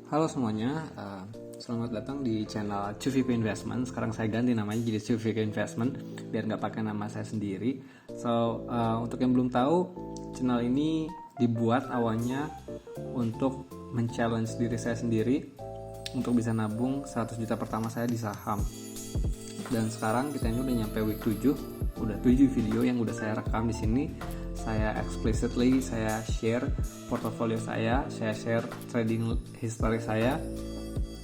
Halo semuanya, selamat datang di channel Cuviko Investment. Sekarang saya ganti namanya jadi Cuviko Investment biar nggak pakai nama saya sendiri. Untuk yang belum tahu, channel ini dibuat awalnya untuk men-challenge diri saya sendiri untuk bisa nabung 100 juta pertama saya di saham. Dan sekarang kita ini udah nyampe week 7, udah 7 video yang udah saya rekam di sini. Saya explicitly saya share portofolio saya share trading history saya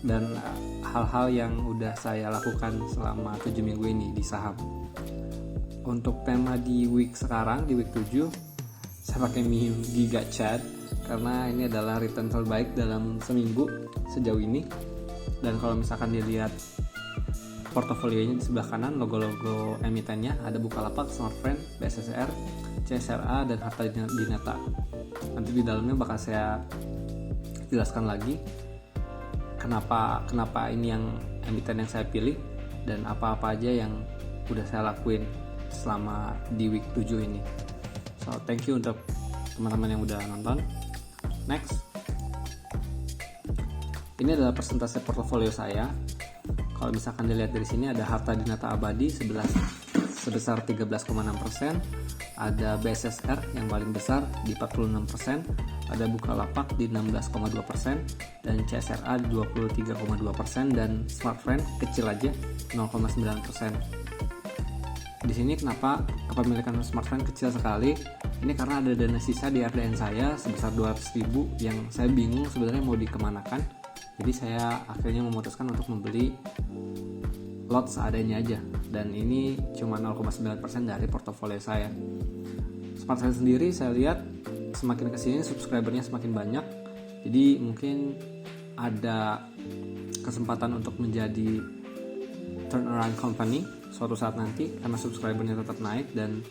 dan hal-hal yang udah saya lakukan selama 7 minggu ini di saham. Untuk tema di week sekarang, di week 7, saya pakai meme Giga Chad karena ini adalah return terbaik dalam seminggu sejauh ini. Dan kalau misalkan dilihat portofolionya di sebelah kanan, logo-logo emitennya ada Bukalapak, Smartfren, BSSR, CSRA, dan Harta Dinata. Nanti di dalamnya bakal saya jelaskan lagi kenapa ini yang emiten yang saya pilih dan apa-apa aja yang udah saya lakuin selama di week 7 ini. So thank you untuk teman-teman yang udah nonton. Next, ini adalah persentase portofolio saya. Kalau misalkan dilihat dari sini ada Harta Dinata Abadi sebesar 13,6%, ada BSSR yang paling besar di 46%, ada Bukalapak di 16,2%, dan CSRA di 23,2%, dan Smartfren kecil aja 0,9%. Di sini kenapa kepemilikan Smartfren kecil sekali? Ini karena ada dana sisa di RDN saya sebesar 200.000 yang saya bingung sebenarnya mau dikemanakan. Jadi saya akhirnya memutuskan untuk membeli lot seadanya aja, dan ini cuma 0,9% dari portofolio saya. Smartfren sendiri saya lihat semakin kesini subscribernya semakin banyak, jadi mungkin ada kesempatan untuk menjadi turnaround company suatu saat nanti karena subscribernya tetap naik dan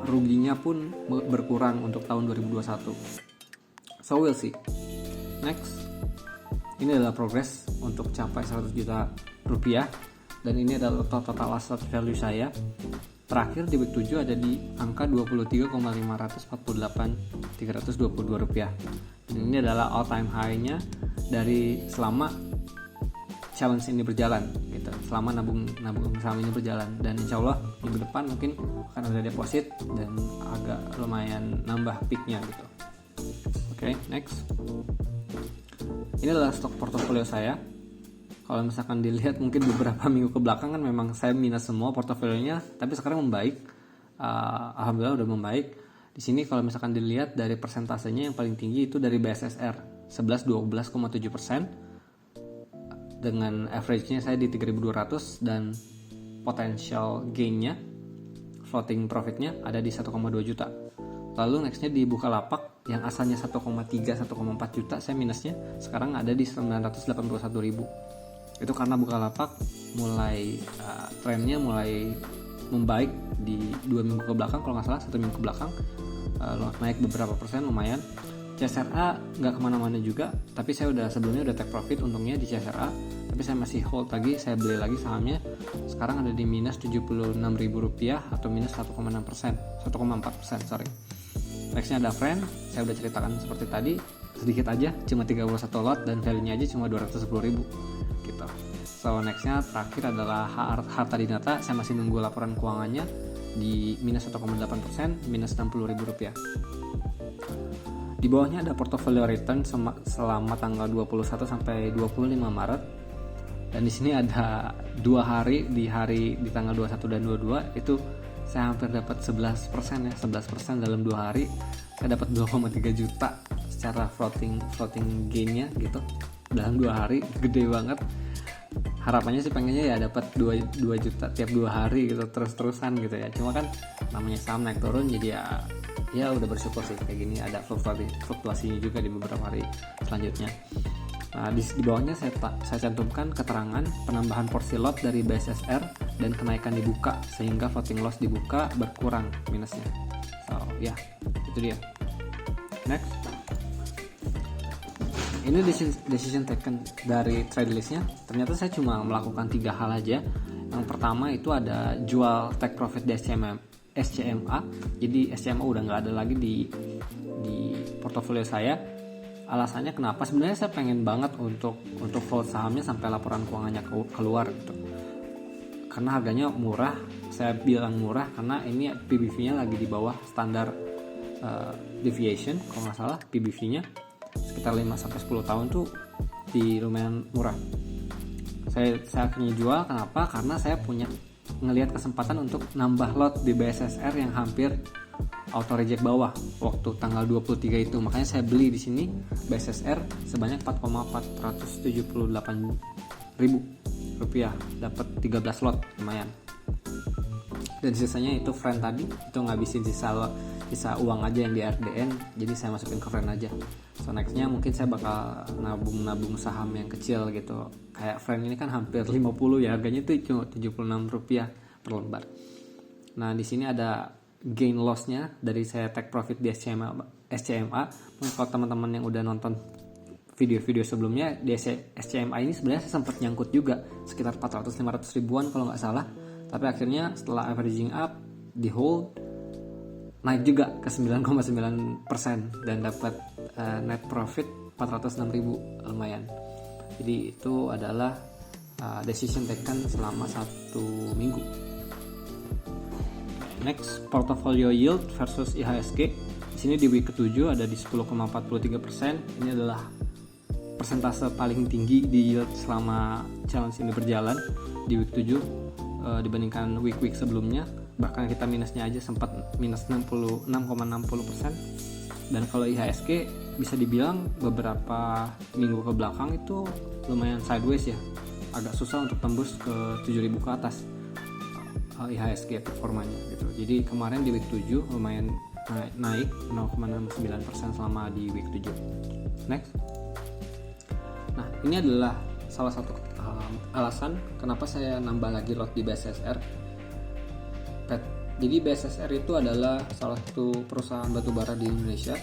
ruginya pun berkurang untuk tahun 2021. So we'll see. Next, ini adalah progres untuk capai 100 juta rupiah, dan ini adalah total asset value saya. Terakhir di week 7 ada di angka 23,548.322 rupiah. Dan ini adalah all time high-nya dari selama challenge ini berjalan gitu. Selama nabung saham ini berjalan, dan insya Allah minggu depan mungkin akan ada deposit dan agak lumayan nambah peak-nya gitu. Oke, next. Ini adalah stok portofolio saya. Kalau misalkan dilihat mungkin beberapa minggu ke belakang kan memang saya minus semua portofolionya, tapi sekarang membaik. Alhamdulillah udah membaik. Di sini kalau misalkan dilihat dari persentasenya yang paling tinggi itu dari BSSR 12,7% dengan average-nya saya di 3.200 dan potential gain-nya, floating profit-nya ada di 1,2 juta. Lalu nextnya di Bukalapak yang asalnya 1,3-1,4 juta saya minusnya sekarang ada di 981.000. Itu karena Bukalapak mulai trennya mulai membaik di 2 minggu ke belakang, kalau nggak salah 1 minggu ke belakang naik beberapa persen lumayan. CSRA nggak kemana-mana juga, tapi saya sebelumnya udah take profit untungnya di CSRA, tapi saya masih hold lagi, saya beli lagi sahamnya. Sekarang ada di minus 76.000 rupiah atau minus 1,4%. Nextnya ada Friend, saya udah ceritakan seperti tadi, sedikit aja, cuma 31 lot dan value-nya aja cuma 210.000 gitu. So nextnya terakhir adalah Harta Dinata, saya masih nunggu laporan keuangannya di minus 1,8%, minus 60.000 rupiah. Di bawahnya ada portfolio return selama tanggal 21 sampai 25 Maret. Dan di sini ada 2 hari, di tanggal 21 dan 22 itu saya hampir dapat 11% ya, 11% dalam 2 hari. Saya dapat 2,3 juta secara floating gain-nya gitu. Dalam 2 hari, gede banget. Harapannya sih pengennya ya dapat 2 juta tiap 2 hari gitu, terus-terusan gitu ya. Cuma kan namanya saham naik turun, jadi ya udah bersyukur sih kayak gini, ada fluktuasinya juga di beberapa hari selanjutnya. Nah, di bawahnya saya cantumkan keterangan penambahan porsi lot dari BSSR dan kenaikan dibuka sehingga floating loss dibuka berkurang minusnya. So ya, itu dia. Next, ini decision taken dari trade listnya. Ternyata saya cuma melakukan 3 hal aja. Yang pertama itu ada jual take profit di SCMA. Jadi SCMA udah nggak ada lagi di portofolio saya. alasannya kenapa sebenarnya saya pengen banget untuk float sahamnya sampai laporan keuangannya keluar gitu. Karena harganya murah, saya bilang murah karena ini PBV-nya lagi di bawah standar deviation, kalau nggak salah PBV-nya sekitar 5-10 tahun tuh di lumayan murah. Saya akhirnya jual, kenapa? Karena saya punya ngelihat kesempatan untuk nambah lot di BSSR yang hampir auto reject bawah waktu tanggal 23 itu. Makanya saya beli di sini BSSR sebanyak 4,478 ribu rupiah, dapat 13 lot, lumayan. Dan sisanya itu friend tadi, itu ngabisin sisa uang aja yang di RDN, jadi saya masukin ke friend aja. So nextnya mungkin saya bakal nabung saham yang kecil gitu, kayak friend ini kan hampir 50 ya, harganya itu cuma 76 rupiah per lembar. Nah di sini ada gain lossnya dari saya take profit di SCMA. Mungkin kalau teman-teman yang udah nonton video-video sebelumnya di SCMA ini sebenarnya saya sempat nyangkut juga sekitar 400-500 ribuan kalau nggak salah, tapi akhirnya setelah averaging up di hold naik juga ke 9,9% dan dapat net profit 406 ribu, lumayan. Jadi itu adalah decision taken selama 1 minggu. Next, portfolio yield versus IHSG. Di sini di week ke-7 ada di 10,43%. Ini adalah persentase paling tinggi di yield selama challenge ini berjalan di week 7 dibandingkan week-week sebelumnya. Bahkan kita minusnya aja sempat minus 6,60%. Dan kalau IHSG bisa dibilang beberapa minggu ke belakang itu lumayan sideways ya, agak susah untuk tembus ke 7.000 ke atas IHSG performanya gitu. Jadi kemarin di week 7 lumayan naik 0,69% selama di week 7. Next. Nah, ini adalah salah satu alasan kenapa saya nambah lagi lot di BSSR. Jadi BSSR itu adalah salah satu perusahaan batubara di Indonesia.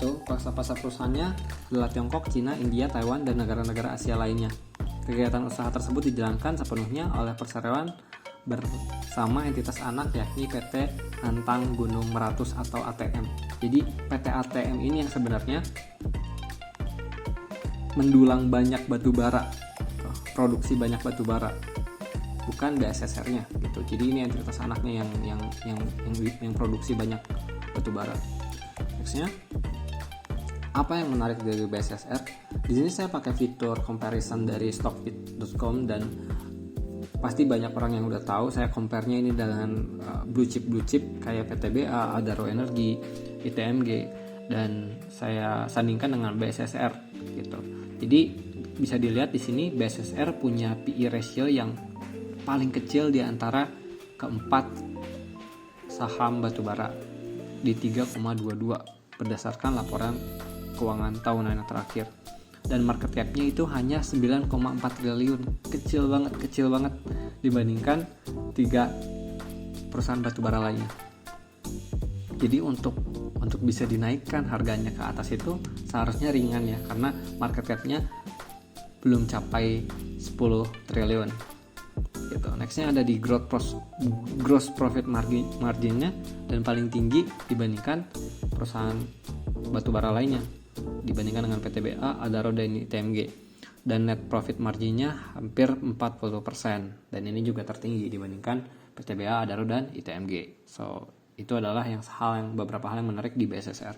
Itu pasar perusahaannya adalah Tiongkok, Cina, India, Taiwan, dan negara-negara Asia lainnya. Kegiatan usaha tersebut dijalankan sepenuhnya oleh perseroan bersama entitas anak yakni PT Antang Gunung Meratus atau ATM. Jadi PT ATM ini yang sebenarnya mendulang banyak batubara, produksi banyak batubara, bukan BSSR-nya gitu. Jadi ini entitas anaknya yang produksi banyak batubara. Nextnya, apa yang menarik dari BSSR? Di sini saya pakai fitur comparison dari stockfit.com dan pasti banyak orang yang udah tahu. Saya compare-nya ini dengan blue chip kayak PTBA, Adaro Energi, ITMG, dan saya sandingkan dengan BSSR gitu. Jadi bisa dilihat di sini BSSR punya PE ratio yang paling kecil di antara keempat saham batubara di 3,22 berdasarkan laporan keuangan tahunan yang terakhir. Dan market cap-nya itu hanya 9,4 triliun, kecil banget dibandingkan 3 perusahaan batubara lainnya. Jadi untuk bisa dinaikkan harganya ke atas itu seharusnya ringan ya, karena market cap-nya belum capai 10 triliun gitu. Nextnya ada di gross profit marginnya dan paling tinggi dibandingkan perusahaan batubara lainnya, dibandingkan dengan PTBA, Adaro, dan ITMG. Dan net profit marginnya hampir 40%, dan ini juga tertinggi dibandingkan PTBA, Adaro, dan ITMG. So itu adalah beberapa hal yang menarik di BSSR.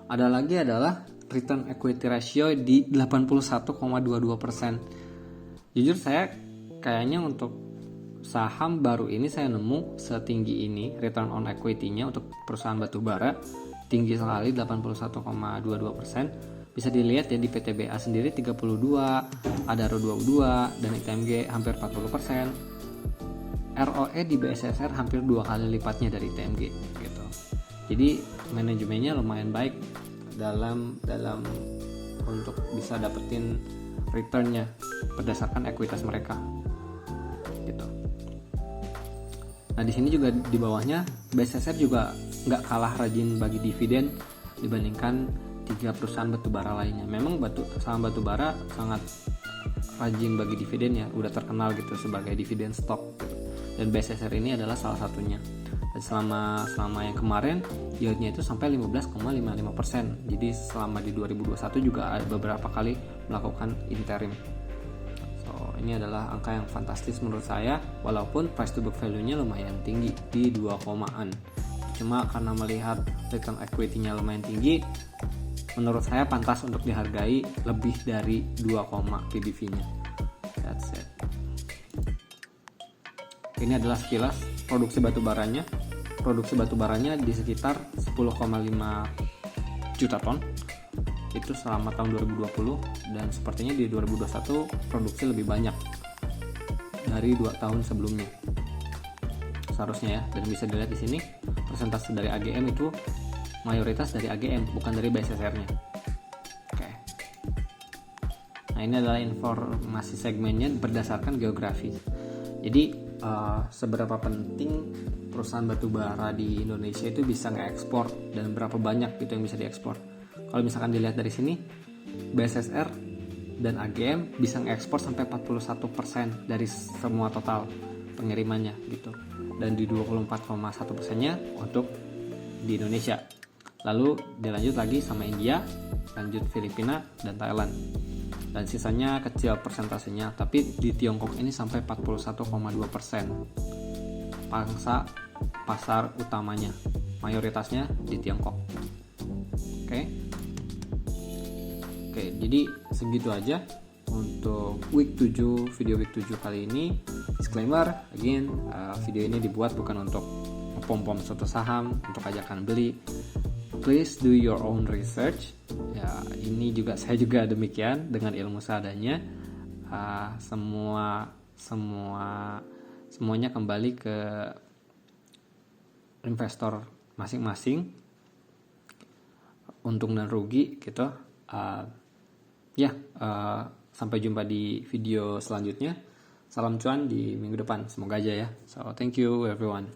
Ada lagi adalah return equity ratio di 81,22%. Jujur saya kayaknya untuk saham baru ini saya nemu setinggi ini return on equity-nya untuk perusahaan batubara, tinggi sekali 81,22%. Bisa dilihat ya di PTBA sendiri 32, Adaro 22, dan ITMG hampir 40%. ROE di BSSR hampir 2 kali lipatnya dari ITMG gitu. Jadi manajemennya lumayan baik dalam untuk bisa dapetin returnnya berdasarkan ekuitas mereka gitu. Nah di sini juga di bawahnya BSSR juga nggak kalah rajin bagi dividen dibandingkan 3 perusahaan batubara lainnya. Memang saham batubara sangat rajin bagi dividen ya, udah terkenal gitu sebagai dividen stock gitu. Dan BSSR ini adalah salah satunya. Dan Dan selama yang kemarin yieldnya itu sampai 15,55%. Jadi selama di 2021 juga ada beberapa kali melakukan interim. So ini adalah angka yang fantastis menurut saya, walaupun price to book value-nya lumayan tinggi di 2,an. Cuma karena melihat return equity-nya lumayan tinggi, menurut saya pantas untuk dihargai lebih dari 2, PBV-nya. That's it. Ini adalah sekilas produksi batubaranya. Produksi batubaranya di sekitar 10,5 juta ton. Itu selama tahun 2020, dan sepertinya di 2021 produksi lebih banyak dari 2 tahun sebelumnya. Seharusnya ya, dan bisa dilihat di sini persentase dari AGM itu mayoritas dari AGM, bukan dari BSSR-nya. Oke. Nah, ini adalah informasi segmennya berdasarkan geografi. Jadi seberapa penting perusahaan batubara di Indonesia itu bisa nge-ekspor, dan berapa banyak gitu yang bisa diekspor. Kalau misalkan dilihat dari sini, BSSR dan AGM bisa nge-ekspor sampai 41% dari semua total pengirimannya gitu, dan di 24,1%-nya untuk di Indonesia. Lalu dilanjut lagi sama India, lanjut Filipina dan Thailand. Dan sisanya kecil persentasenya, tapi di Tiongkok ini sampai 41,2%. Pangsa pasar utamanya, mayoritasnya di Tiongkok. Oke, jadi segitu aja untuk week 7, video week 7 kali ini. Disclaimer, again, video ini dibuat bukan untuk pom-pom suatu saham, untuk ajakan beli. Please do your own research. Ya, ini juga saya juga demikian dengan ilmu seadanya. Semuanya kembali ke investor masing-masing, untung dan rugi gitu. Sampai jumpa di video selanjutnya. Salam cuan di minggu depan, semoga aja ya. So thank you everyone.